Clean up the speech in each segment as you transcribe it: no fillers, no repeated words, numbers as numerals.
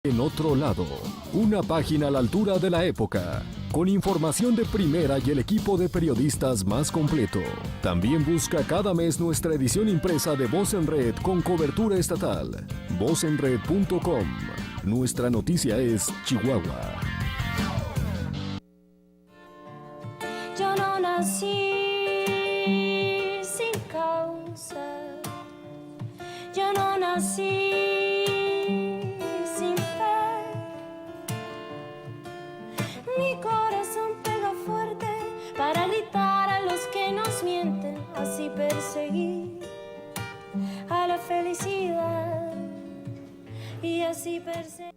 En otro lado, una página a la altura de la época, con información de primera y el equipo de periodistas más completo. También busca cada mes nuestra edición impresa de Voz en Red con cobertura estatal. vozenred.com. Nuestra noticia es Chihuahua. Yo no nací sin causa. Yo no nací sin fe. Mi corazón pega fuerte para gritar a los que nos mienten. Así perseguí a la felicidad y así perseguí.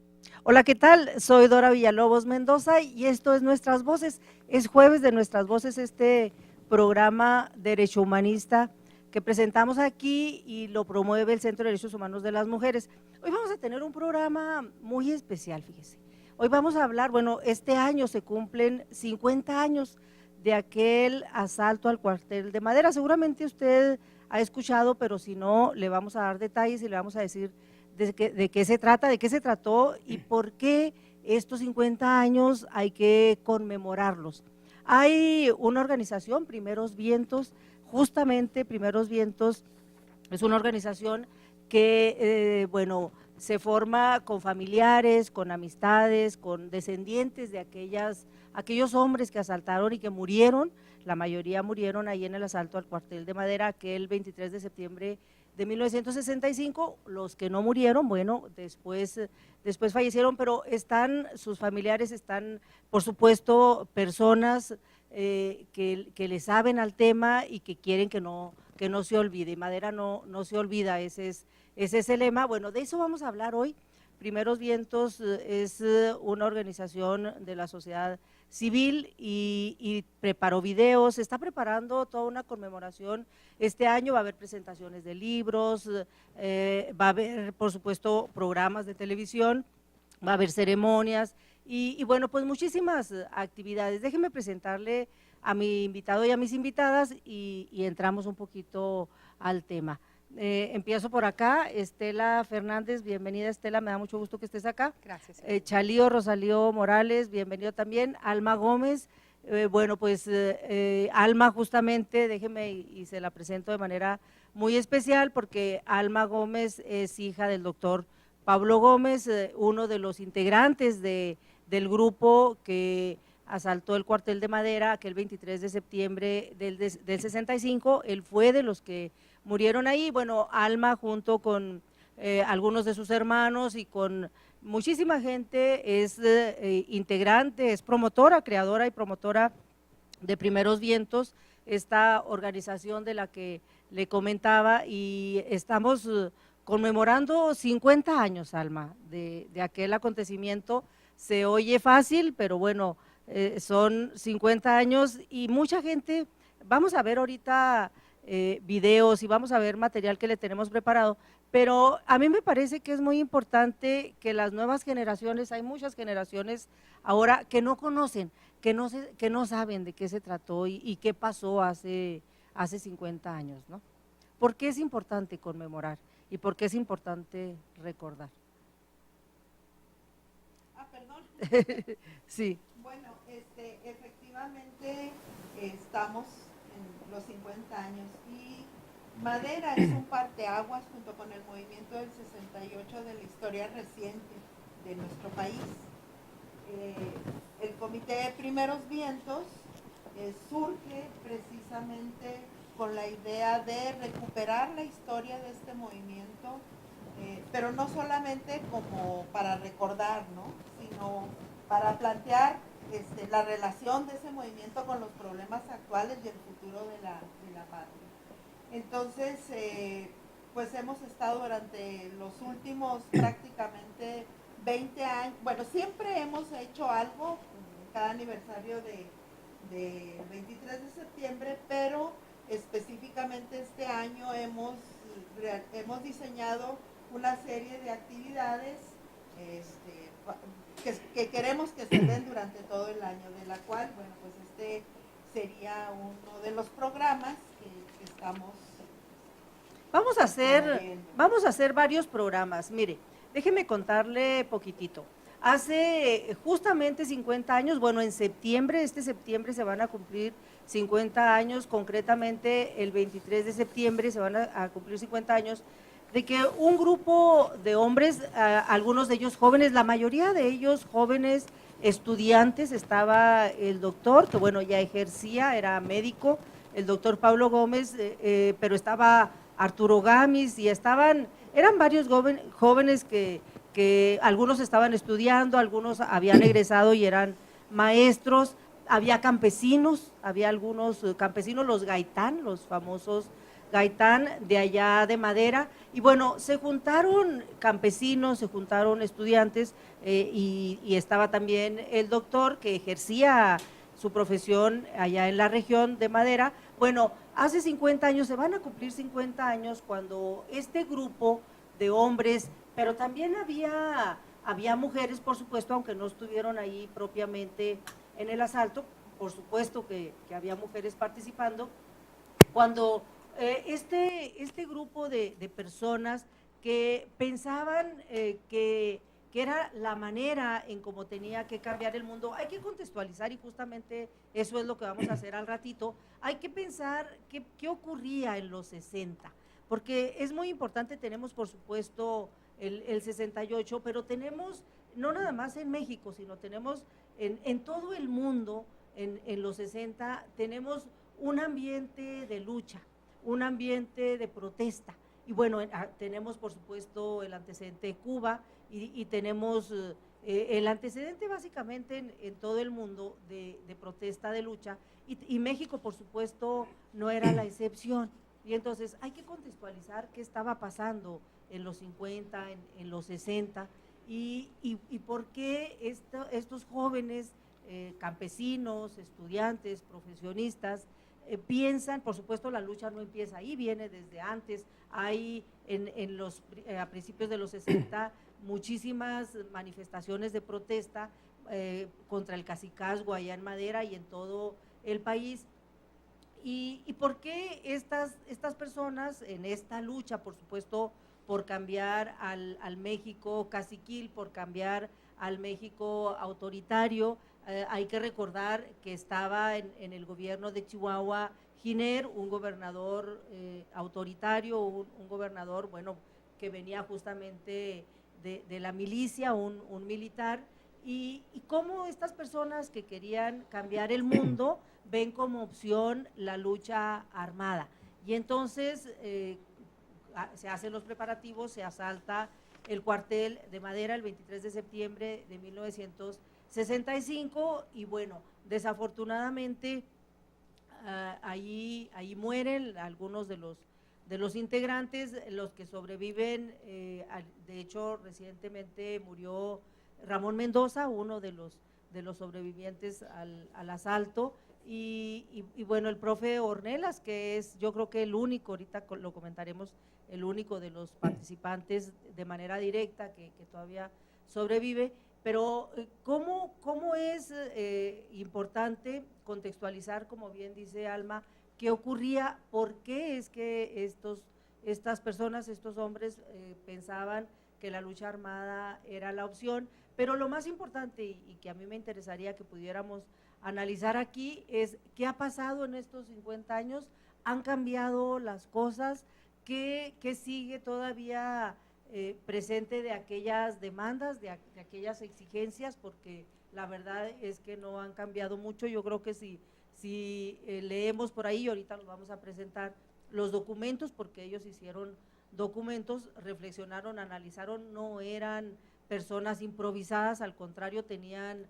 Hola, ¿qué tal? Soy Dora Villalobos Mendoza y esto es Nuestras Voces. Es jueves de Nuestras Voces, este programa derecho humanista que presentamos aquí y lo promueve el Centro de Derechos Humanos de las Mujeres. Hoy vamos a tener un programa muy especial, fíjese. Hoy vamos a hablar, bueno, este año se cumplen 50 años de aquel asalto al cuartel de Madera. Seguramente usted ha escuchado, pero si no, le vamos a dar detalles y le vamos a decir de qué se trata, de qué se trató y por qué estos 50 años hay que conmemorarlos. Hay una organización, Primeros Vientos, justamente Primeros Vientos es una organización que, se forma con familiares, con amistades, con descendientes de aquellos hombres que asaltaron y que murieron, la mayoría murieron ahí en el asalto al cuartel de Madera, aquel 23 de septiembre de 1965, los que no murieron, bueno, después fallecieron, pero sus familiares están, por supuesto, personas que le saben al tema y que quieren que no se olvide. Madera no se olvida, ese es el lema. Bueno, de eso vamos a hablar hoy. Primeros Vientos es una organización de la sociedad civil y preparó videos, está preparando toda una conmemoración. Este año va a haber presentaciones de libros, va a haber, por supuesto, programas de televisión, va a haber ceremonias y bueno, pues muchísimas actividades. Déjenme presentarle a mi invitado y a mis invitadas y entramos un poquito al tema. Empiezo por acá, Estela Fernández, bienvenida Estela, me da mucho gusto que estés acá. Gracias. Chalío Rosalío Morales, bienvenido también. Alma Gómez, Alma justamente, déjeme y se la presento de manera muy especial porque Alma Gómez es hija del doctor Pablo Gómez, uno de los integrantes del grupo que asaltó el cuartel de Madera aquel 23 de septiembre del 65, él fue de los que murieron ahí. Bueno, Alma junto con algunos de sus hermanos y con muchísima gente es integrante, es promotora, creadora y promotora de Primeros Vientos, esta organización de la que le comentaba, y estamos conmemorando 50 años, Alma, de aquel acontecimiento. Se oye fácil, pero bueno, son 50 años y mucha gente, vamos a ver ahorita videos y vamos a ver material que le tenemos preparado, pero a mí me parece que es muy importante que las nuevas generaciones, hay muchas generaciones ahora que no conocen, que no saben de qué se trató y qué pasó hace 50 años, ¿no? ¿Por qué es importante conmemorar y por qué es importante recordar? Perdón. Sí. Bueno, efectivamente estamos en los 50 años y Madera es un parteaguas junto con el movimiento del 68 de la historia reciente de nuestro país. El Comité de Primeros Vientos surge precisamente con la idea de recuperar la historia de este movimiento, pero no solamente como para recordar, ¿no?, sino para plantear la relación de ese movimiento con los problemas actuales y el futuro de la patria. Entonces, pues hemos estado durante los últimos prácticamente 20 años, bueno, siempre hemos hecho algo en cada aniversario de 23 de septiembre, pero específicamente este año hemos diseñado una serie de actividades que queremos que se den durante todo el año, de la cual, bueno, pues sería uno de los programas que estamos Vamos a hacer varios programas. Mire, Déjeme contarle poquitito. Hace justamente 50 años, bueno, en septiembre, este septiembre se van a cumplir 50 años, concretamente el 23 de septiembre se van a cumplir 50 años, de que un grupo de hombres, algunos de ellos jóvenes, la mayoría de ellos jóvenes estudiantes, estaba el doctor, que bueno, ya ejercía, era médico, el doctor Pablo Gómez, pero estaba Arturo Gamis y eran varios jóvenes que algunos estaban estudiando, algunos habían egresado y eran maestros, había campesinos, había algunos campesinos, los Gaitán, los famosos Gaitán de allá de Madera, y bueno, se juntaron campesinos, se juntaron estudiantes, y estaba también el doctor que ejercía su profesión allá en la región de Madera. Bueno, hace 50 años, se van a cumplir 50 años cuando este grupo de hombres, pero también había mujeres, por supuesto, aunque no estuvieron ahí propiamente en el asalto, por supuesto que había mujeres participando, cuando este grupo de personas que pensaban que era la manera en cómo tenía que cambiar el mundo. Hay que contextualizar y justamente eso es lo que vamos a hacer al ratito. Hay que pensar qué ocurría en los 60, porque es muy importante, tenemos por supuesto el 68, pero tenemos, no nada más en México, sino tenemos en todo el mundo, en los 60, tenemos un ambiente de lucha, un ambiente de protesta. Y bueno, tenemos por supuesto el antecedente de Cuba y tenemos el antecedente básicamente en todo el mundo de protesta, de lucha, y México por supuesto no era la excepción. Y entonces hay que contextualizar qué estaba pasando en los 50, en los 60, y por qué estos jóvenes campesinos, estudiantes, profesionistas, piensan, por supuesto la lucha no empieza ahí, viene desde antes. Hay a principios de los 60 muchísimas manifestaciones de protesta contra el cacicazgo allá en Madera y en todo el país. ¿Y por qué estas personas en esta lucha, por supuesto, por cambiar al México caciquil, por cambiar al México autoritario? Hay que recordar que estaba en el gobierno de Chihuahua Giner, un gobernador autoritario, un gobernador, bueno, que venía justamente de la milicia, un militar, y cómo estas personas que querían cambiar el mundo ven como opción la lucha armada. Y entonces se hacen los preparativos, se asalta el cuartel de Madera el 23 de septiembre de 1965, y bueno, desafortunadamente ahí mueren algunos de los integrantes, los que sobreviven. De hecho, recientemente murió Ramón Mendoza, uno de los sobrevivientes al asalto, y bueno, el profe Ornelas, que es, yo creo que el único, ahorita lo comentaremos, el único de los participantes de manera directa que todavía sobrevive. Pero ¿cómo es importante contextualizar, como bien dice Alma, qué ocurría, por qué es que estas personas, estos hombres pensaban que la lucha armada era la opción? Pero lo más importante, y que a mí me interesaría que pudiéramos analizar aquí, es qué ha pasado en estos 50 años, han cambiado las cosas, qué sigue todavía presente de aquellas demandas, de aquellas exigencias, porque la verdad es que no han cambiado mucho. Yo creo que si leemos por ahí, ahorita los vamos a presentar los documentos, porque ellos hicieron documentos, reflexionaron, analizaron, no eran personas improvisadas, al contrario, tenían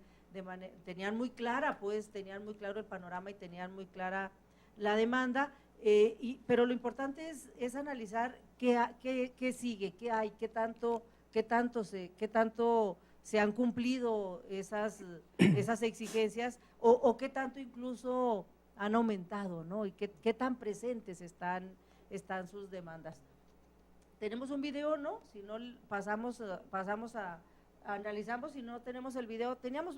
muy clara, pues tenían muy claro el panorama y tenían muy clara la demanda. Pero lo importante es analizar qué sigue, qué hay, qué tanto se han cumplido esas exigencias, o qué tanto incluso han aumentado, ¿no? Y qué tan presentes están sus demandas. Tenemos un video, ¿no? Si no, pasamos a analizamos. Si no tenemos el video, teníamos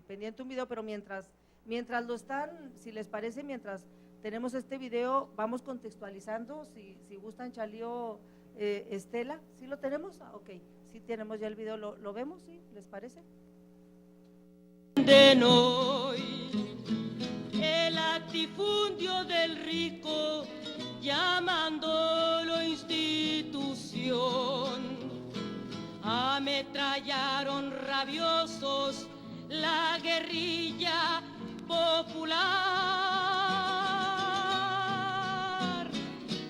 pendiente un video, pero mientras lo están, si les parece, mientras tenemos este video, vamos contextualizando. Si gustan, Chalío, Estela, ¿sí lo tenemos? Ah, ok, sí tenemos ya el video, ¿lo vemos? ¿Sí? ¿Les parece? De hoy, el latifundio del rico llamándolo institución, ametrallaron rabiosos la guerrilla popular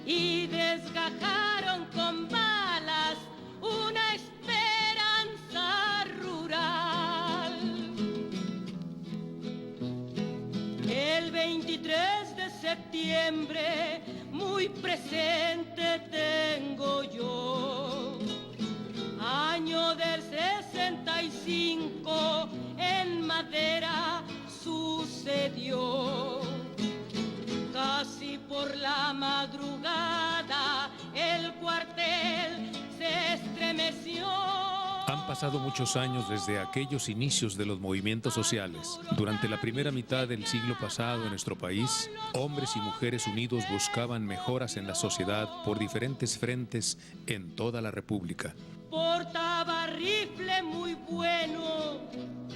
y desgajaron con balas una esperanza rural. El 23 de septiembre muy presente tengo yo, año del 65 en Madera sucedió. Casi por la madrugada el cuartel se estremeció. Han pasado muchos años desde aquellos inicios de los movimientos sociales. Durante la primera mitad del siglo pasado en nuestro país, hombres y mujeres unidos buscaban mejoras en la sociedad por diferentes frentes en toda la República. Portaba rifle muy bueno,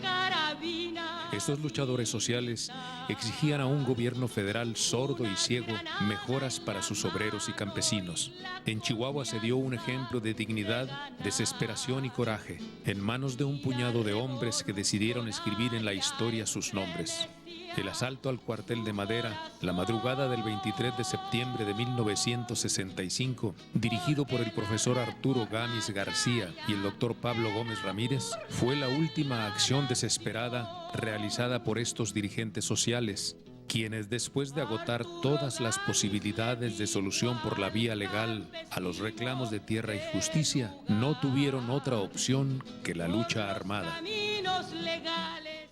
carabina. Estos luchadores sociales exigían a un gobierno federal sordo y ciego mejoras para sus obreros y campesinos. En Chihuahua se dio un ejemplo de dignidad, desesperación y coraje, en manos de un puñado de hombres que decidieron escribir en la historia sus nombres. El asalto al cuartel de Madera, la madrugada del 23 de septiembre de 1965, dirigido por el profesor Arturo Gámez García y el doctor Pablo Gómez Ramírez, fue la última acción desesperada realizada por estos dirigentes sociales, quienes después de agotar todas las posibilidades de solución por la vía legal a los reclamos de tierra y justicia, no tuvieron otra opción que la lucha armada. Caminos legales.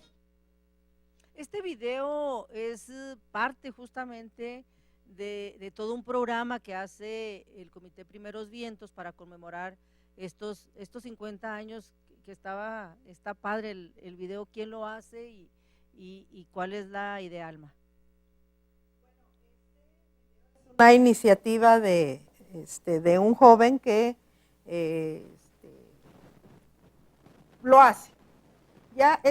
Este video es parte justamente de todo un programa que hace el Comité Primeros Vientos para conmemorar estos 50 años, que está padre el video, quién lo hace y cuál es la idea, Alma. Una iniciativa de un joven que lo hace. Ya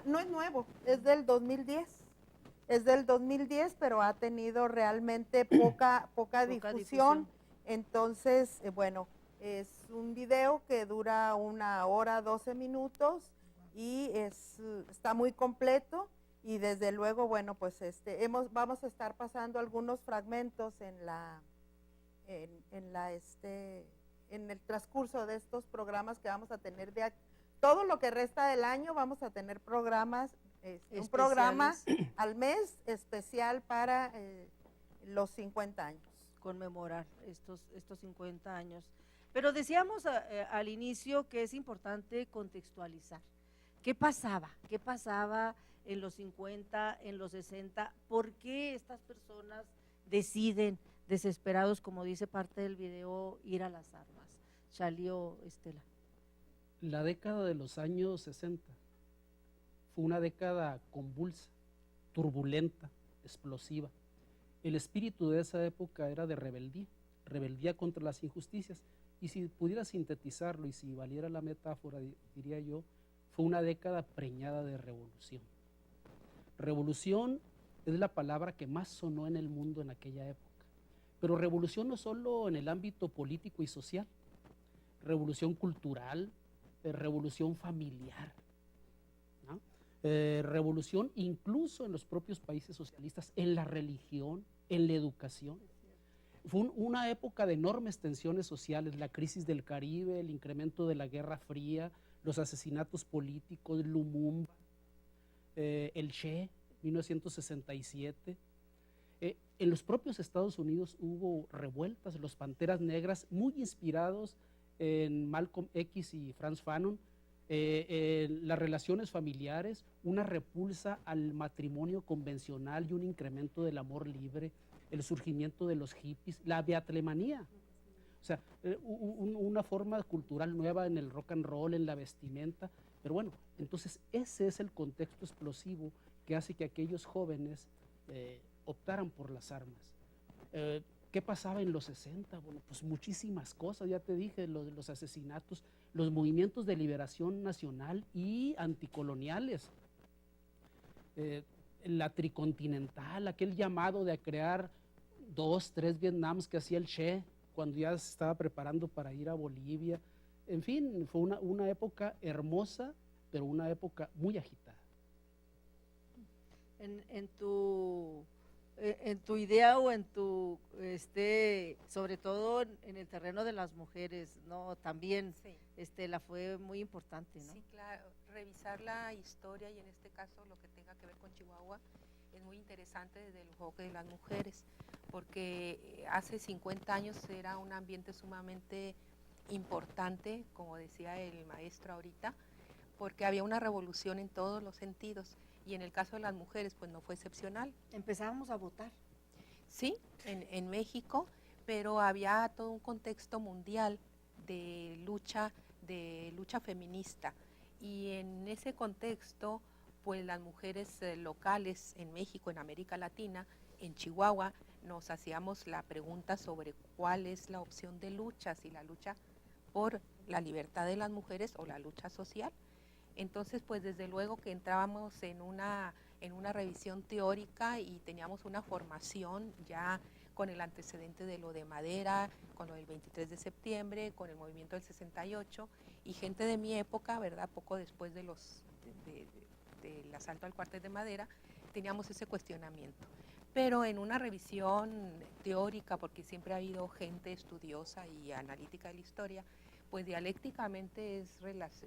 no es nuevo, es del 2010. Es del 2010, pero ha tenido realmente poca difusión. Entonces, bueno, es un video que dura 1 hora 12 minutos y está muy completo. Y desde luego, bueno, pues vamos a estar pasando algunos fragmentos en el transcurso de estos programas que vamos a tener todo lo que resta del año. Vamos a tener programas, un programa al mes especial para los 50 años. Conmemorar estos 50 años. Pero decíamos al inicio que es importante contextualizar. ¿Qué pasaba? ¿Qué pasaba en los 50, en los 60? ¿Por qué estas personas deciden, desesperados, como dice parte del video, ir a las armas? Chalío, Estela. La década de los años 60 fue una década convulsa, turbulenta, explosiva. El espíritu de esa época era de rebeldía contra las injusticias. Y si pudiera sintetizarlo y si valiera la metáfora, diría yo, fue una década preñada de revolución. Revolución es la palabra que más sonó en el mundo en aquella época. Pero revolución no solo en el ámbito político y social, revolución cultural, revolución familiar, ¿no? Revolución incluso en los propios países socialistas, en la religión, en la educación. Fue una época de enormes tensiones sociales, la crisis del Caribe, el incremento de la Guerra Fría, los asesinatos políticos, Lumumba, el Che, 1967. En los propios Estados Unidos hubo revueltas, los Panteras Negras, muy inspirados en Malcolm X y Frantz Fanon, las relaciones familiares, una repulsa al matrimonio convencional y un incremento del amor libre, el surgimiento de los hippies, la beatlemanía, o sea, una forma cultural nueva en el rock and roll, en la vestimenta. Pero bueno, entonces ese es el contexto explosivo que hace que aquellos jóvenes optaran por las armas. ¿Qué ¿Qué pasaba en los 60? Bueno, pues muchísimas cosas, ya te dije, los asesinatos, los movimientos de liberación nacional y anticoloniales. La tricontinental, aquel llamado de crear 2, 3 Vietnams que hacía el Che cuando ya se estaba preparando para ir a Bolivia. En fin, fue una época hermosa, pero una época muy agitada. En tu idea o en tu, sobre todo en el terreno de las mujeres, ¿no? También Sí. la fue muy importante, ¿no? Sí, claro, revisar la historia y en este caso lo que tenga que ver con Chihuahua es muy interesante desde el enfoque de las mujeres, porque hace 50 años era un ambiente sumamente importante, como decía el maestro ahorita, porque había una revolución en todos los sentidos y en el caso de las mujeres pues no fue excepcional. Empezábamos a votar. Sí, en México, pero había todo un contexto mundial de lucha feminista y en ese contexto pues las mujeres locales en México, en América Latina, en Chihuahua, nos hacíamos la pregunta sobre cuál es la opción de lucha, si la lucha por la libertad de las mujeres o la lucha social. Entonces, pues desde luego que entrábamos en una revisión teórica y teníamos una formación ya con el antecedente de lo de Madera, con lo del 23 de septiembre, con el movimiento del 68 y gente de mi época, ¿verdad? Poco después del asalto al cuartel de Madera, teníamos ese cuestionamiento. Pero en una revisión teórica, porque siempre ha habido gente estudiosa y analítica de la historia, pues dialécticamente es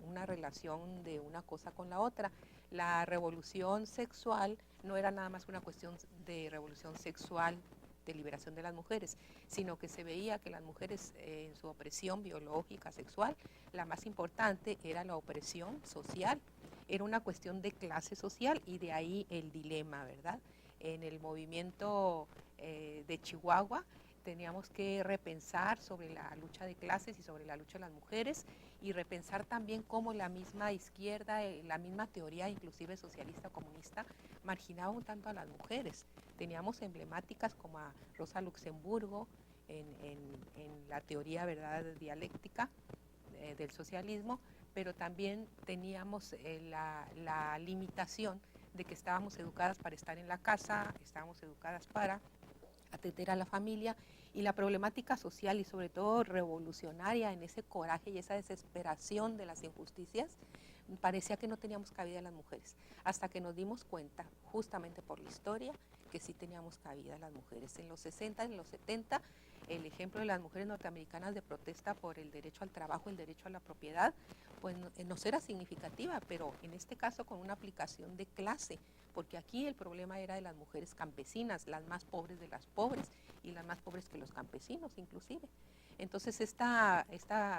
una relación de una cosa con la otra. La revolución sexual no era nada más una cuestión de revolución sexual, de liberación de las mujeres, sino que se veía que las mujeres en su opresión biológica, sexual, la más importante era la opresión social, era una cuestión de clase social y de ahí el dilema, ¿verdad? En el movimiento de Chihuahua, teníamos que repensar sobre la lucha de clases y sobre la lucha de las mujeres y repensar también cómo la misma izquierda, la misma teoría inclusive socialista comunista marginaba un tanto a las mujeres. Teníamos emblemáticas como a Rosa Luxemburgo en la teoría, ¿verdad?, dialéctica del socialismo, pero también teníamos la limitación de que estábamos educadas para estar en la casa, estábamos educadas para atender a la familia y la problemática social y sobre todo revolucionaria en ese coraje y esa desesperación de las injusticias, parecía que no teníamos cabida las mujeres, hasta que nos dimos cuenta, justamente por la historia, que sí teníamos cabida las mujeres. En los 60, en los 70, el ejemplo de las mujeres norteamericanas de protesta por el derecho al trabajo, el derecho a la propiedad, pues no era significativa, pero en este caso con una aplicación de clase, porque aquí el problema era de las mujeres campesinas, las más pobres de las pobres y las más pobres que los campesinos inclusive. Entonces esta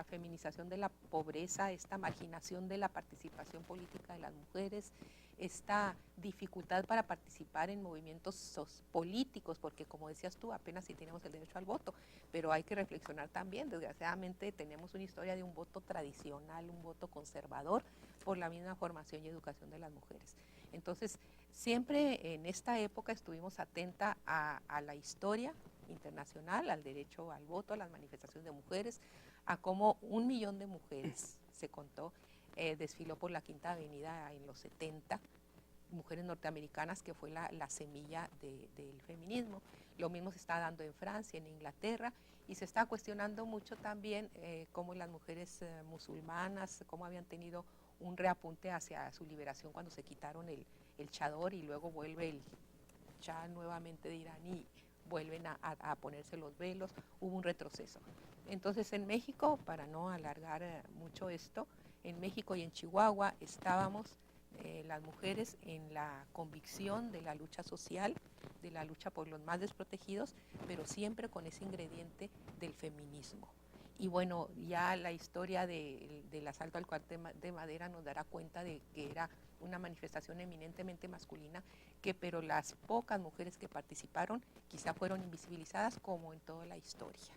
feminización de la pobreza, esta marginación de la participación política de las mujeres, esta dificultad para participar en movimientos políticos, porque como decías tú, apenas si tenemos el derecho al voto, pero hay que reflexionar también, desgraciadamente tenemos una historia de un voto tradicional, un voto conservador, por la misma formación y educación de las mujeres. Entonces, siempre en esta época estuvimos atentas a la historia internacional, al derecho al voto, a las manifestaciones de mujeres, a cómo 1 millón de mujeres, se contó, desfiló por la Quinta Avenida en los 70, mujeres norteamericanas, que fue la semilla del feminismo. Lo mismo se está dando en Francia, en Inglaterra, y se está cuestionando mucho también cómo las mujeres musulmanas, cómo habían tenido un reapunte hacia su liberación cuando se quitaron el chador y luego vuelve el Shah nuevamente de Irán y vuelven a ponerse los velos, hubo un retroceso. Entonces en México, para no alargar mucho esto, en México y en Chihuahua estábamos las mujeres en la convicción de la lucha social, de la lucha por los más desprotegidos, pero siempre con ese ingrediente del feminismo. Y bueno, ya la historia del asalto al cuartel de Madera nos dará cuenta de que era una manifestación eminentemente masculina, pero las pocas mujeres que participaron quizá fueron invisibilizadas como en toda la historia.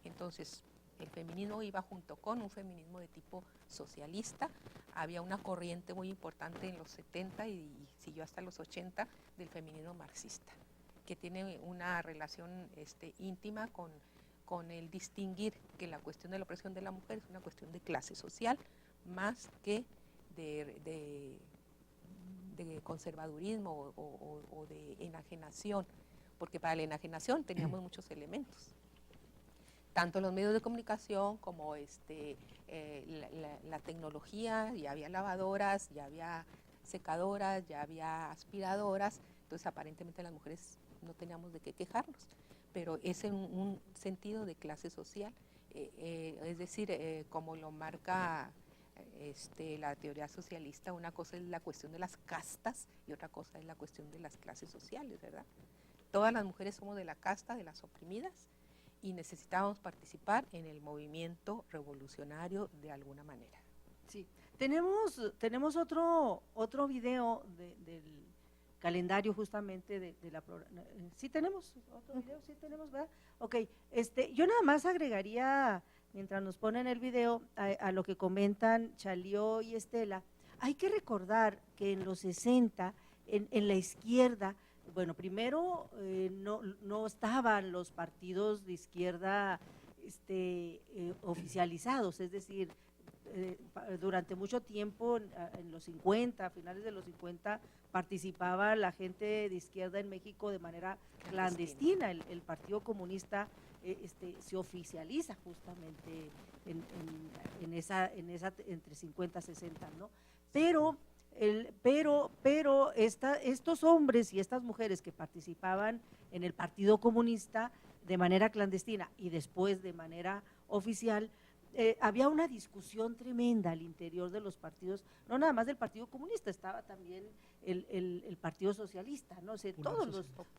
Entonces, el feminismo iba junto con un feminismo de tipo socialista, había una corriente muy importante en los 70 y siguió hasta los 80 del feminismo marxista, que tiene una relación íntima con el distinguir que la cuestión de la opresión de la mujer es una cuestión de clase social más que de conservadurismo o de enajenación, porque para la enajenación teníamos muchos elementos, tanto los medios de comunicación como la tecnología, ya había lavadoras, ya había secadoras, ya había aspiradoras, entonces aparentemente las mujeres no teníamos de qué quejarnos, pero es en un sentido de clase social, es decir, como lo marca la teoría socialista, una cosa es la cuestión de las castas y otra cosa es la cuestión de las clases sociales, ¿verdad? Todas las mujeres somos de la casta, de las oprimidas, y necesitábamos participar en el movimiento revolucionario de alguna manera. Sí, tenemos otro video del calendario justamente de la programa. ¿Sí tenemos otro video? Sí tenemos, ¿verdad? Ok, yo nada más agregaría, mientras nos ponen el video, a lo que comentan Chalió y Estela. Hay que recordar que en los 60, en la izquierda, bueno, primero no estaban los partidos de izquierda oficializados, es decir, durante mucho tiempo, en los 50, a finales de los 50, participaba la gente de izquierda en México de manera clandestina. El Partido Comunista se oficializa justamente en esa entre 50 y 60, ¿no? Pero estos hombres y estas mujeres que participaban en el Partido Comunista de manera clandestina y después de manera oficial, había una discusión tremenda al interior de los partidos, no nada más del Partido Comunista, estaba también el Partido Socialista, ¿no? O sea,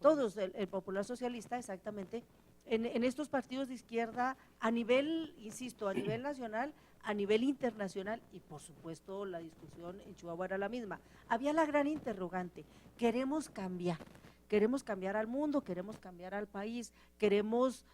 todos, el Popular Socialista, exactamente, en estos partidos de izquierda a nivel, insisto, a nivel nacional, a nivel internacional, y por supuesto la discusión en Chihuahua era la misma. Había la gran interrogante: queremos cambiar al mundo, queremos cambiar al país, queremos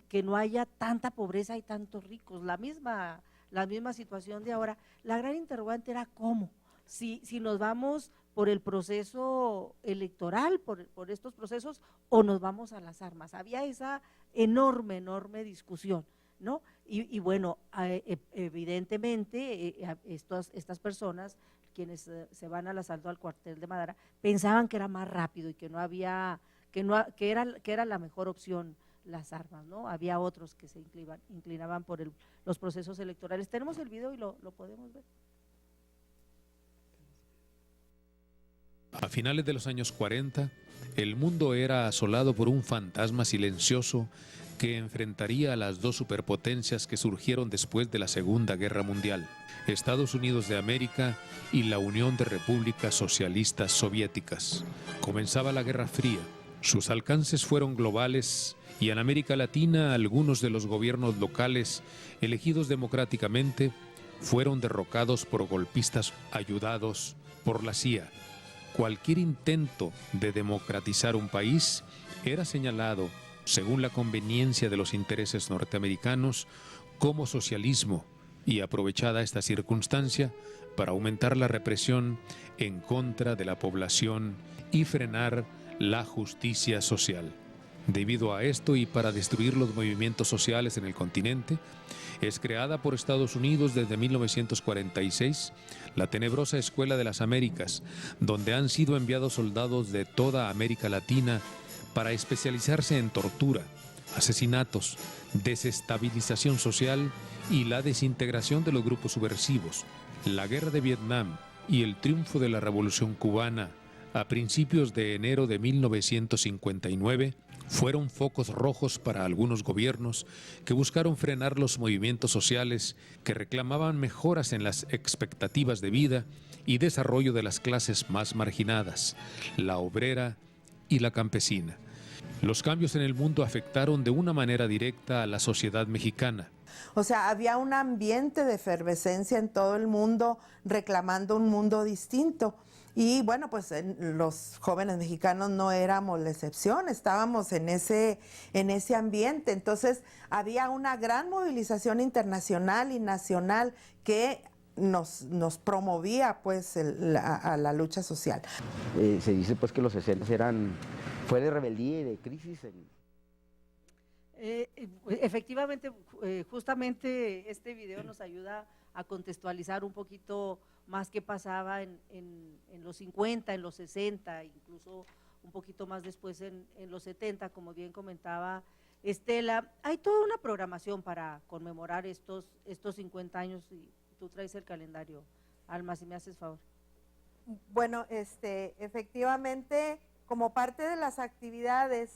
que no haya tanta pobreza y tantos ricos, la misma situación de ahora. La gran interrogante era cómo, si nos vamos por el proceso electoral, por estos procesos, o nos vamos a las armas. Había esa enorme discusión, ¿no? Y bueno, evidentemente estas personas, quienes se van al asalto al cuartel de Madara, pensaban que era más rápido y que era la mejor opción las armas, ¿no? Había otros que se inclinaban por los procesos electorales. Tenemos el video y lo podemos ver. A finales de los años 40, el mundo era asolado por un fantasma silencioso que enfrentaría a las dos superpotencias que surgieron después de la Segunda Guerra Mundial, Estados Unidos de América y la Unión de Repúblicas Socialistas Soviéticas. Comenzaba la Guerra Fría. Sus alcances fueron globales y en América Latina algunos de los gobiernos locales elegidos democráticamente fueron derrocados por golpistas ayudados por la CIA. Cualquier intento de democratizar un país era señalado, según la conveniencia de los intereses norteamericanos, como socialismo, y aprovechada esta circunstancia para aumentar la represión en contra de la población y frenar la justicia social. Debido a esto y para destruir los movimientos sociales en el continente, es creada por Estados Unidos desde 1946 la tenebrosa Escuela de las Américas, donde han sido enviados soldados de toda América Latina para especializarse en tortura, asesinatos, desestabilización social y la desintegración de los grupos subversivos. La guerra de Vietnam y el triunfo de la Revolución Cubana a principios de enero de 1959 fueron focos rojos para algunos gobiernos que buscaron frenar los movimientos sociales que reclamaban mejoras en las expectativas de vida y desarrollo de las clases más marginadas, la obrera y la campesina. Los cambios en el mundo afectaron de una manera directa a la sociedad mexicana. O sea, había un ambiente de efervescencia en todo el mundo reclamando un mundo distinto. Y bueno, pues los jóvenes mexicanos no éramos la excepción, estábamos en ese ambiente. Entonces había una gran movilización internacional y nacional que nos promovía pues a la lucha social. Se dice pues que los 60 eran fue de rebeldía y de crisis. Efectivamente, justamente este video nos ayuda a contextualizar un poquito más qué pasaba en los 50, en los 60, incluso un poquito más después en los 70, como bien comentaba Estela. Hay toda una programación para conmemorar estos 50 años y tú traes el calendario, Alma, si me haces favor. Bueno, efectivamente, como parte de las actividades,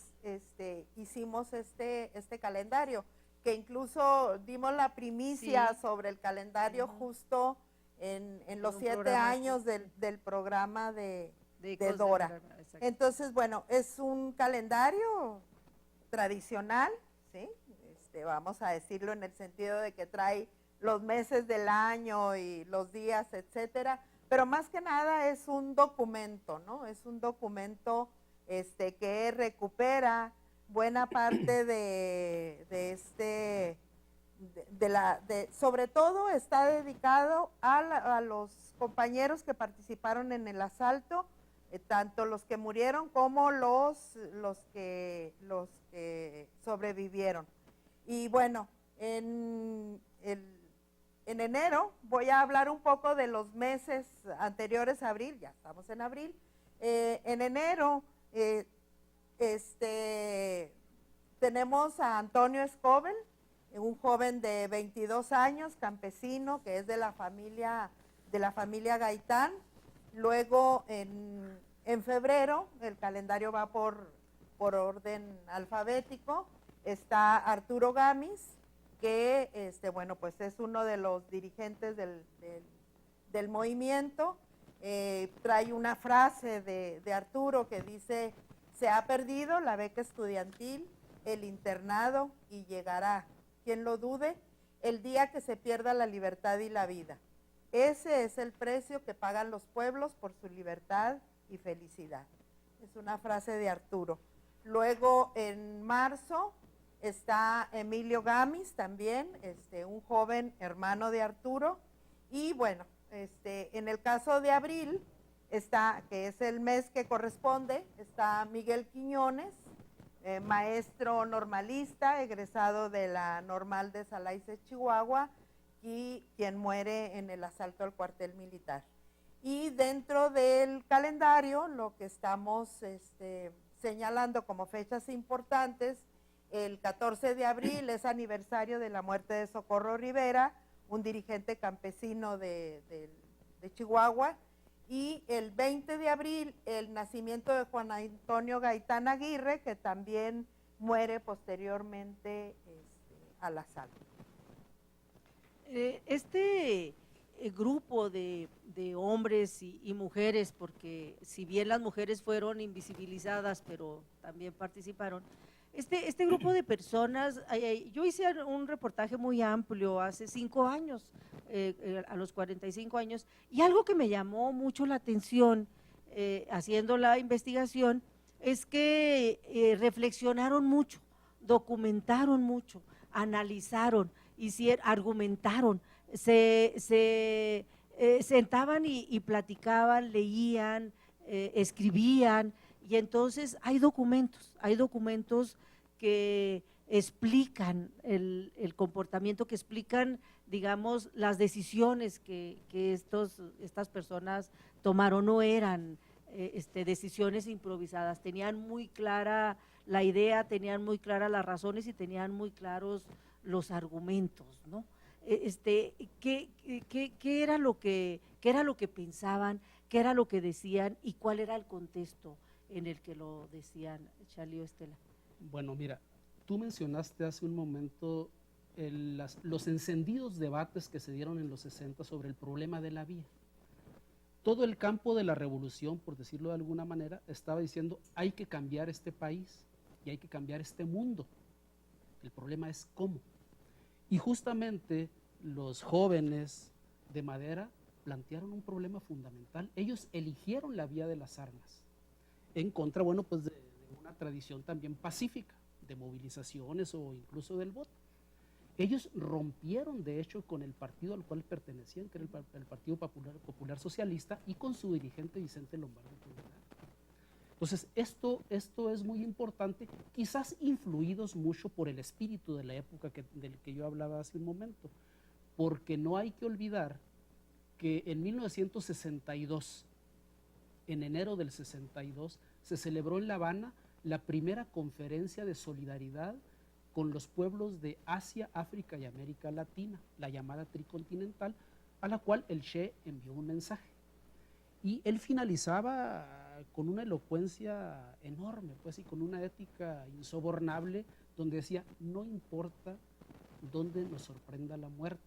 hicimos este calendario, que incluso dimos la primicia sobre el calendario justo en los 7 años del programa de Dora. Entonces, bueno, es un calendario tradicional, ¿sí? Vamos a decirlo en el sentido de que trae los meses del año y los días, etcétera, pero más que nada es un documento, ¿no? Es un documento que recupera buena parte sobre todo está dedicado a los compañeros que participaron en el asalto, tanto los que murieron como los que sobrevivieron. Y bueno, en enero voy a hablar un poco de los meses anteriores a abril, ya estamos en abril. En enero tenemos a Antonio Escobel, un joven de 22 años, campesino, que es de la familia Gaitán. Luego en febrero, el calendario va por orden alfabético, está Arturo Gamis, que bueno, pues es uno de los dirigentes del movimiento. Trae una frase de Arturo que dice: se ha perdido la beca estudiantil, el internado, y llegará, quien lo dude, el día que se pierda la libertad y la vida. Ese es el precio que pagan los pueblos por su libertad y felicidad. Es una frase de Arturo. Luego en marzo está Emilio Gamis también, un joven hermano de Arturo. Y bueno, en el caso de abril, que es el mes que corresponde, está Miguel Quiñones, maestro normalista, egresado de la Normal de Salaices, Chihuahua, y quien muere en el asalto al cuartel militar. Y dentro del calendario, lo que estamos señalando como fechas importantes, el 14 de abril es aniversario de la muerte de Socorro Rivera, un dirigente campesino de Chihuahua, y el 20 de abril el nacimiento de Juan Antonio Gaitán Aguirre, que también muere posteriormente al asalto. Grupo de hombres y mujeres, porque si bien las mujeres fueron invisibilizadas, pero también participaron, este grupo de personas, yo hice un reportaje muy amplio hace 5 años, a los 45 años, y algo que me llamó mucho la atención haciendo la investigación es que reflexionaron mucho, documentaron mucho, analizaron, argumentaron, se sentaban y platicaban, leían, escribían, y entonces hay documentos que explican el comportamiento, que explican, digamos, las decisiones que estas personas tomaron. No eran decisiones improvisadas, tenían muy clara la idea, tenían muy claras las razones y tenían muy claros los argumentos, ¿no? ¿Qué era lo que pensaban, qué era lo que decían y cuál era el contexto en el que lo decían, Charlie o Estela? Bueno, mira, tú mencionaste hace un momento los encendidos debates que se dieron en los 60 sobre el problema de la vía. Todo el campo de la revolución, por decirlo de alguna manera, estaba diciendo: hay que cambiar este país y hay que cambiar este mundo. El problema es cómo. Y justamente los jóvenes de Madera plantearon un problema fundamental. Ellos eligieron la vía de las armas, en contra, bueno, pues de una tradición también pacífica, de movilizaciones o incluso del voto. Ellos rompieron, de hecho, con el partido al cual pertenecían, que era el Partido Popular Socialista, y con su dirigente Vicente Lombardo Toledano. Entonces, esto es muy importante, quizás influidos mucho por el espíritu de la época del que yo hablaba hace un momento, porque no hay que olvidar que en 1962, en enero del 62, se celebró en La Habana la primera conferencia de solidaridad con los pueblos de Asia, África y América Latina, la llamada Tricontinental, a la cual el Che envió un mensaje. Y él finalizaba con una elocuencia enorme, pues, y con una ética insobornable, donde decía, no importa dónde nos sorprenda la muerte,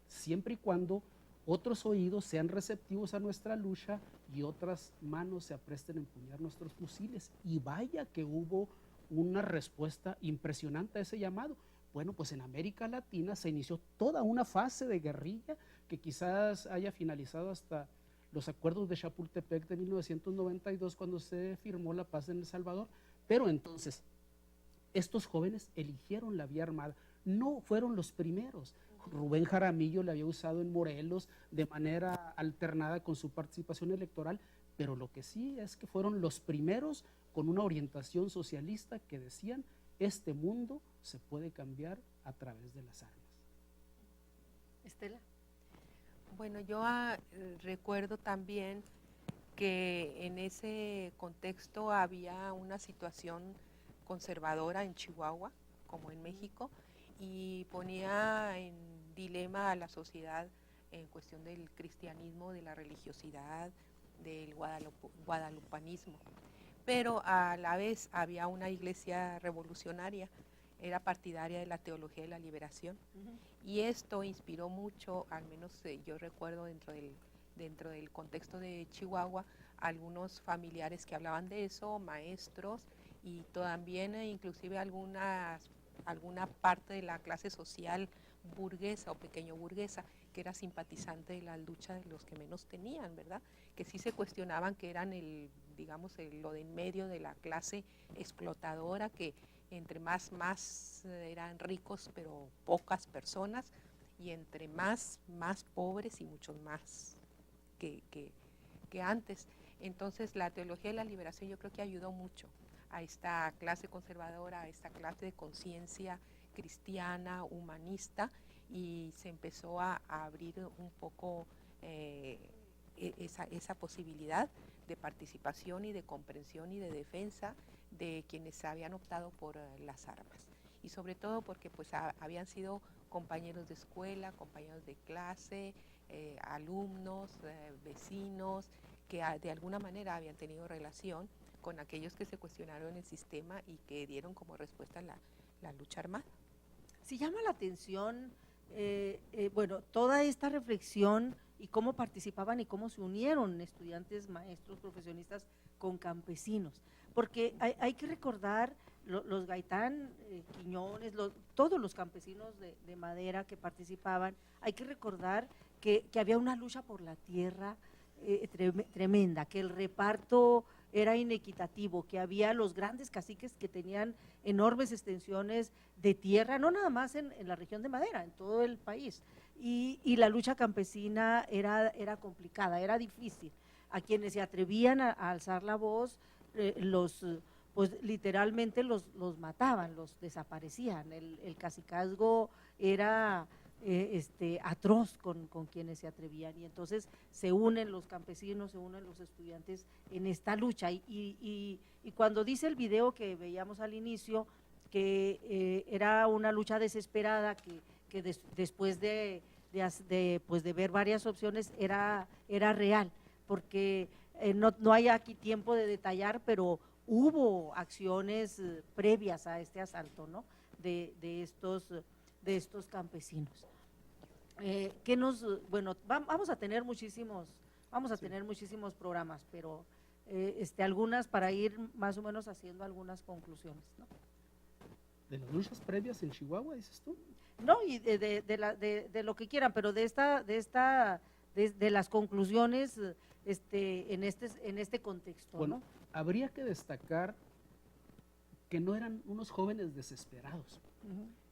siempre y cuando otros oídos sean receptivos a nuestra lucha y otras manos se apresten a empuñar nuestros fusiles. Y vaya que hubo una respuesta impresionante a ese llamado. Bueno, pues en América Latina se inició toda una fase de guerrilla que quizás haya finalizado hasta los acuerdos de Chapultepec de 1992, cuando se firmó la paz en El Salvador. Pero entonces, estos jóvenes eligieron la vía armada, no fueron los primeros. Rubén Jaramillo la había usado en Morelos de manera alternada con su participación electoral, pero lo que sí es que fueron los primeros con una orientación socialista que decían, este mundo se puede cambiar a través de las armas. Estela. Bueno, yo recuerdo también que en ese contexto había una situación conservadora en Chihuahua, como en México, y ponía en dilema a la sociedad en cuestión del cristianismo, de la religiosidad, del guadalupanismo. Pero a la vez había una iglesia revolucionaria, era partidaria de la teología de la liberación, y esto inspiró mucho, al menos yo recuerdo dentro del contexto de Chihuahua, algunos familiares que hablaban de eso, maestros, y también inclusive alguna parte de la clase social burguesa o pequeño burguesa que era simpatizante de la lucha de los que menos tenían, ¿verdad? Que sí se cuestionaban que eran lo de en medio de la clase explotadora, que entre más eran ricos pero pocas personas, y entre más pobres y muchos más que antes. Entonces la teología de la liberación yo creo que ayudó mucho a esta clase conservadora, a esta clase de conciencia cristiana, humanista, y se empezó a abrir un poco esa posibilidad de participación y de comprensión y de defensa de quienes habían optado por las armas. Y sobre todo porque pues habían sido compañeros de escuela, compañeros de clase, alumnos, vecinos, que de alguna manera habían tenido relación con aquellos que se cuestionaron el sistema y que dieron como respuesta la lucha armada. Sí llama la atención, bueno, toda esta reflexión y cómo participaban y cómo se unieron estudiantes, maestros, profesionistas con campesinos, porque hay que recordar los Gaitán, Quiñones, todos los campesinos de Madera que participaban, hay que recordar que había una lucha por la tierra tremenda, que el reparto era inequitativo, que había los grandes caciques que tenían enormes extensiones de tierra, no nada más en la región de Madera, en todo el país, y la lucha campesina era complicada, era difícil. A quienes se atrevían a alzar la voz, pues literalmente los mataban, los desaparecían. El cacicazgo era atroz con quienes se atrevían, y entonces se unen los campesinos, se unen los estudiantes en esta lucha, y cuando dice el video que veíamos al inicio que era una lucha desesperada, que después de ver varias opciones era real, porque no hay aquí tiempo de detallar, pero hubo acciones previas a este asalto, ¿no? de estos campesinos. Vamos a tener muchísimos programas, pero algunas para ir más o menos haciendo algunas conclusiones, ¿no? ¿De las luchas previas en Chihuahua, dices tú? No, y de lo que quieran, pero de las conclusiones en este contexto, bueno, ¿no? Habría que destacar que no eran unos jóvenes desesperados,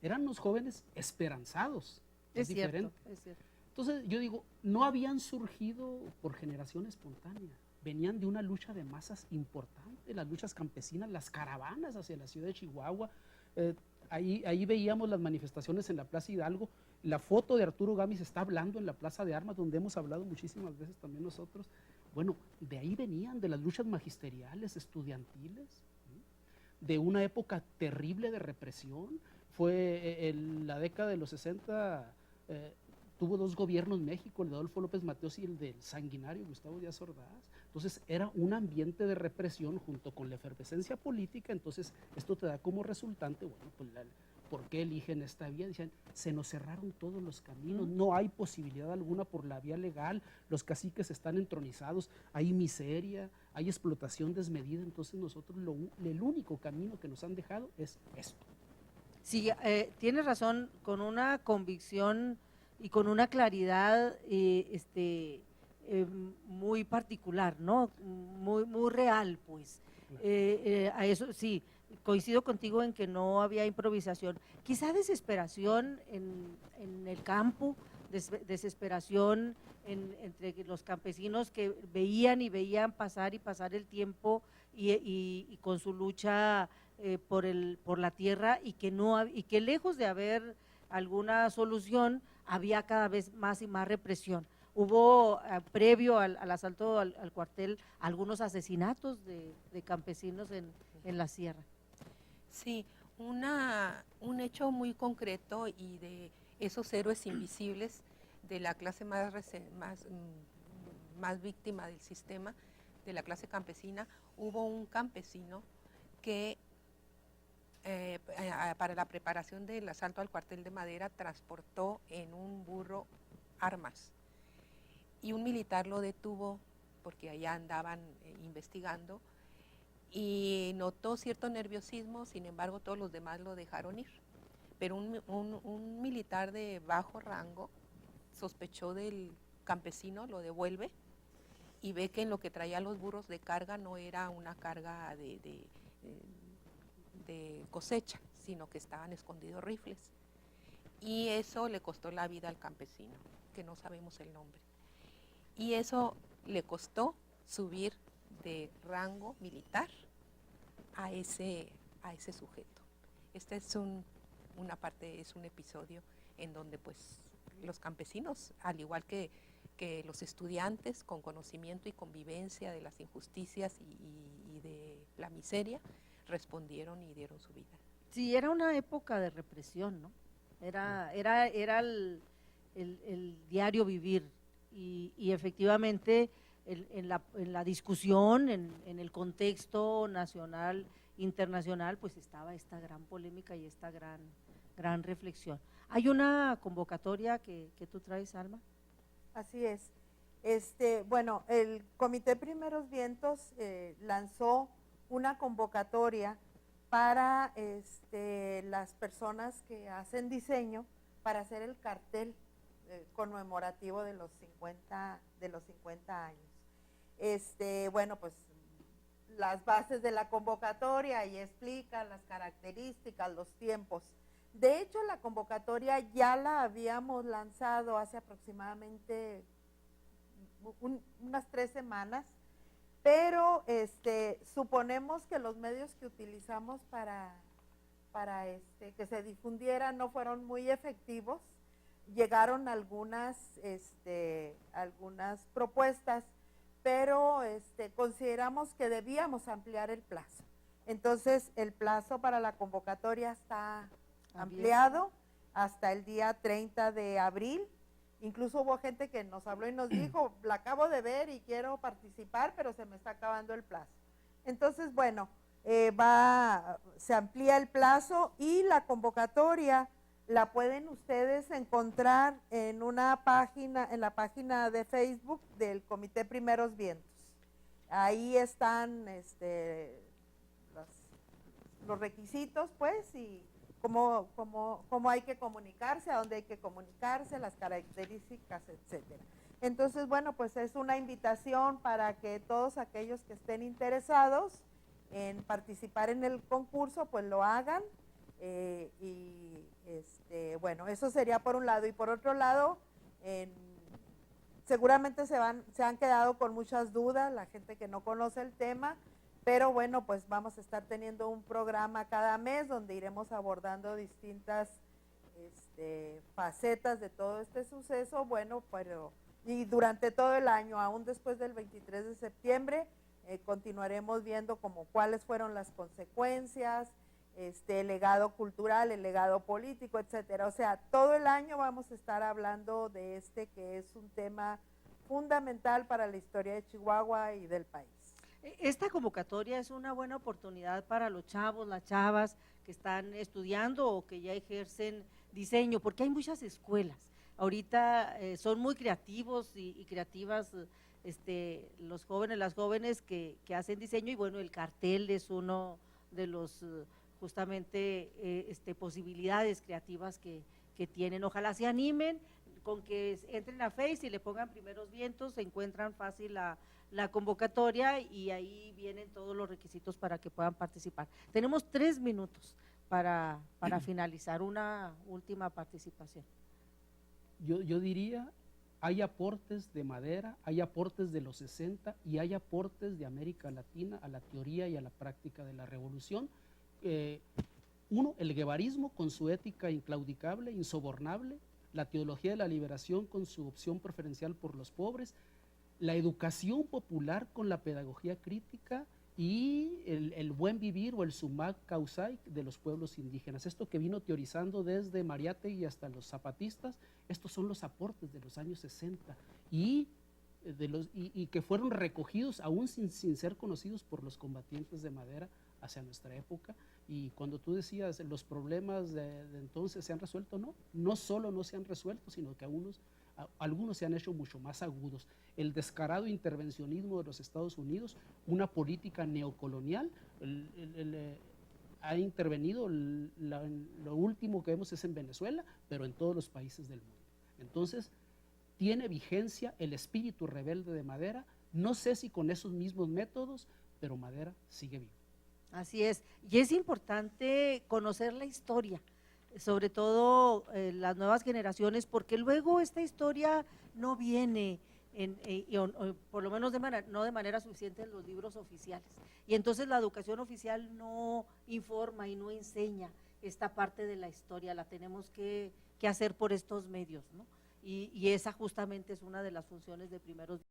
eran unos jóvenes esperanzados, es diferente. Cierto, es cierto. Entonces yo digo, no habían surgido por generación espontánea, venían de una lucha de masas importante, las luchas campesinas, las caravanas hacia la ciudad de Chihuahua. Ahí veíamos las manifestaciones en la Plaza Hidalgo. La foto de Arturo Gámez está hablando en la Plaza de Armas, donde hemos hablado muchísimas veces también nosotros. Bueno, de ahí venían, de las luchas magisteriales, estudiantiles, ¿sí? De una época terrible de represión. Fue en la década de los 60, tuvo dos gobiernos México, el de Adolfo López Mateos y el del sanguinario Gustavo Díaz Ordaz. Entonces era un ambiente de represión junto con la efervescencia política. Entonces esto te da como resultante, bueno, pues ¿por qué eligen esta vía? Dicen, se nos cerraron todos los caminos, no hay posibilidad alguna por la vía legal, los caciques están entronizados, hay miseria, hay explotación desmedida. Entonces nosotros el único camino que nos han dejado es esto. Sí, tienes razón, con una convicción y con una claridad muy particular, ¿no? Muy real, pues. A eso sí, coincido contigo en que no había improvisación. Quizá desesperación en el campo, desesperación entre los campesinos que veían y veían pasar y pasar el tiempo y con su lucha por la tierra, y que lejos de haber alguna solución, había cada vez más y más represión. Hubo, previo al asalto al cuartel, algunos asesinatos de campesinos en la sierra. Sí, un hecho muy concreto y de esos héroes invisibles de la clase más víctima del sistema, de la clase campesina. Hubo un campesino que para la preparación del asalto al cuartel de Madera transportó en un burro armas, y un militar lo detuvo porque allá andaban investigando, y notó cierto nerviosismo. Sin embargo, todos los demás lo dejaron ir, pero un militar de bajo rango sospechó del campesino, lo devuelve y ve que en lo que traía los burros de carga no era una carga de cosecha, sino que estaban escondidos rifles, y eso le costó la vida al campesino, que no sabemos el nombre, y eso le costó subir de rango militar a ese sujeto. Este es una parte, es un episodio en donde pues los campesinos, al igual que los estudiantes, con conocimiento y convivencia de las injusticias y de la miseria, respondieron y dieron su vida. Sí, era una época de represión, ¿no? Era el diario vivir, y efectivamente en la discusión, en el contexto nacional, internacional, pues estaba esta gran polémica y esta gran reflexión. ¿Hay una convocatoria que tú traes, Alma? Así es. Bueno, el Comité Primeros Vientos lanzó una convocatoria para las personas que hacen diseño para hacer el cartel conmemorativo de los 50 años. Bueno, pues las bases de la convocatoria y explican las características, los tiempos. De hecho, la convocatoria ya la habíamos lanzado hace aproximadamente unas 3 semanas, pero suponemos que los medios que utilizamos para que se difundiera no fueron muy efectivos. Llegaron algunas propuestas, pero consideramos que debíamos ampliar el plazo. Entonces, el plazo para la convocatoria está ampliado hasta el día 30 de abril. Incluso hubo gente que nos habló y nos dijo, la acabo de ver y quiero participar, pero se me está acabando el plazo. Entonces, bueno, se amplía el plazo, y la convocatoria la pueden ustedes encontrar en la página de Facebook del Comité Primeros Vientos. Ahí están los requisitos, pues, y cómo hay que comunicarse, a dónde hay que comunicarse, las características, etcétera. Entonces, bueno, pues es una invitación para que todos aquellos que estén interesados en participar en el concurso, pues lo hagan. Bueno, eso sería por un lado. Y por otro lado, Seguramente se han quedado con muchas dudas, la gente que no conoce el tema, pero bueno, pues vamos a estar teniendo un programa cada mes donde iremos abordando distintas facetas de todo este suceso, bueno, pero y durante todo el año, aún después del 23 de septiembre, continuaremos viendo como cuáles fueron las consecuencias, el legado cultural, el legado político, etcétera. O sea, todo el año vamos a estar hablando de que es un tema fundamental para la historia de Chihuahua y del país. Esta convocatoria es una buena oportunidad para los chavos, las chavas que están estudiando o que ya ejercen diseño, porque hay muchas escuelas. Ahorita son muy creativos y creativas los jóvenes, las jóvenes que hacen diseño, y bueno, el cartel es uno de los justamente posibilidades creativas que tienen. Ojalá se animen con que entren a Face y le pongan Primeros Vientos, se encuentran fácil la convocatoria y ahí vienen todos los requisitos para que puedan participar. Tenemos 3 minutos para finalizar. Una última participación. Yo diría, hay aportes de Madera, hay aportes de los 60 y hay aportes de América Latina a la teoría y a la práctica de la revolución. Uno, el guevarismo con su ética inclaudicable, insobornable, la teología de la liberación con su opción preferencial por los pobres, la educación popular con la pedagogía crítica y el buen vivir o el sumac causaic de los pueblos indígenas. Esto que vino teorizando desde Mariátegui hasta los zapatistas, estos son los aportes de los años 60 y que fueron recogidos aún sin ser conocidos por los combatientes de Madera hacia nuestra época. Y cuando tú decías los problemas de entonces se han resuelto, no solo no se han resuelto, sino que algunos se han hecho mucho más agudos. El descarado intervencionismo de los Estados Unidos, una política neocolonial, ha intervenido, lo último que vemos es en Venezuela, pero en todos los países del mundo. Entonces, tiene vigencia el espíritu rebelde de Madera, no sé si con esos mismos métodos, pero Madera sigue vivo. Así es, y es importante conocer la historia, sobre todo las nuevas generaciones, porque luego esta historia no viene, por lo menos no de manera suficiente en los libros oficiales, y entonces la educación oficial no informa y no enseña esta parte de la historia, la tenemos que hacer por estos medios, ¿no? Y esa justamente es una de las funciones de Primeros.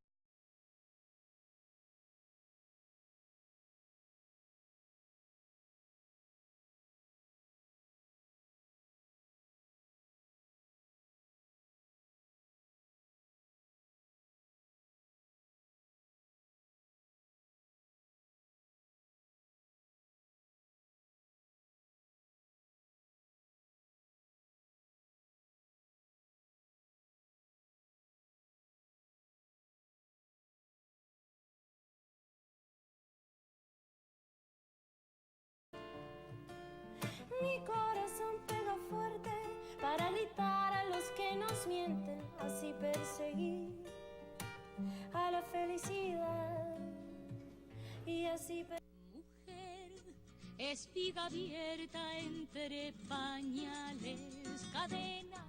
Mi corazón pega fuerte para gritar a los que nos mienten, así perseguir a la felicidad y así Mujer, espiga abierta entre pañales, cadena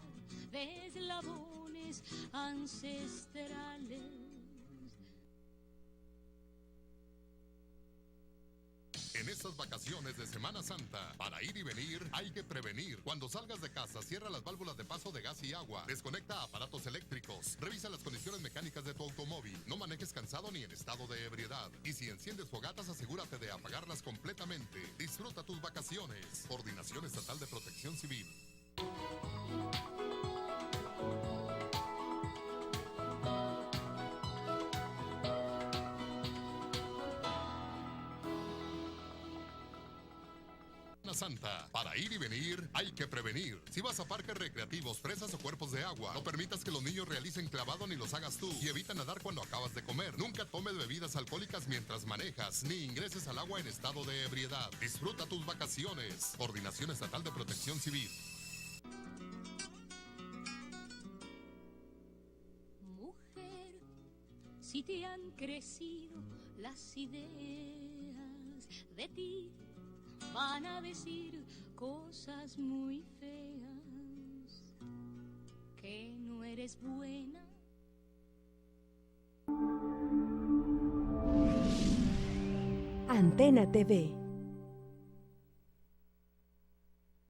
de eslabones ancestrales. En estas vacaciones de Semana Santa, para ir y venir hay que prevenir. Cuando salgas de casa, cierra las válvulas de paso de gas y agua, desconecta aparatos eléctricos, revisa las condiciones mecánicas de tu automóvil, no manejes cansado ni en estado de ebriedad. Y si enciendes fogatas, asegúrate de apagarlas completamente. Disfruta tus vacaciones. Coordinación Estatal de Protección Civil. Santa, para ir y venir hay que prevenir. Si vas a parques recreativos, presas o cuerpos de agua, no permitas que los niños realicen clavado ni los hagas tú, y evita nadar cuando acabas de comer. Nunca tomes bebidas alcohólicas mientras manejas, ni ingreses al agua en estado de ebriedad. Disfruta tus vacaciones. Coordinación Estatal de Protección Civil. Mujer, si te han crecido las ideas de ti, van a decir cosas muy feas, que no eres eres buena. Antena TV.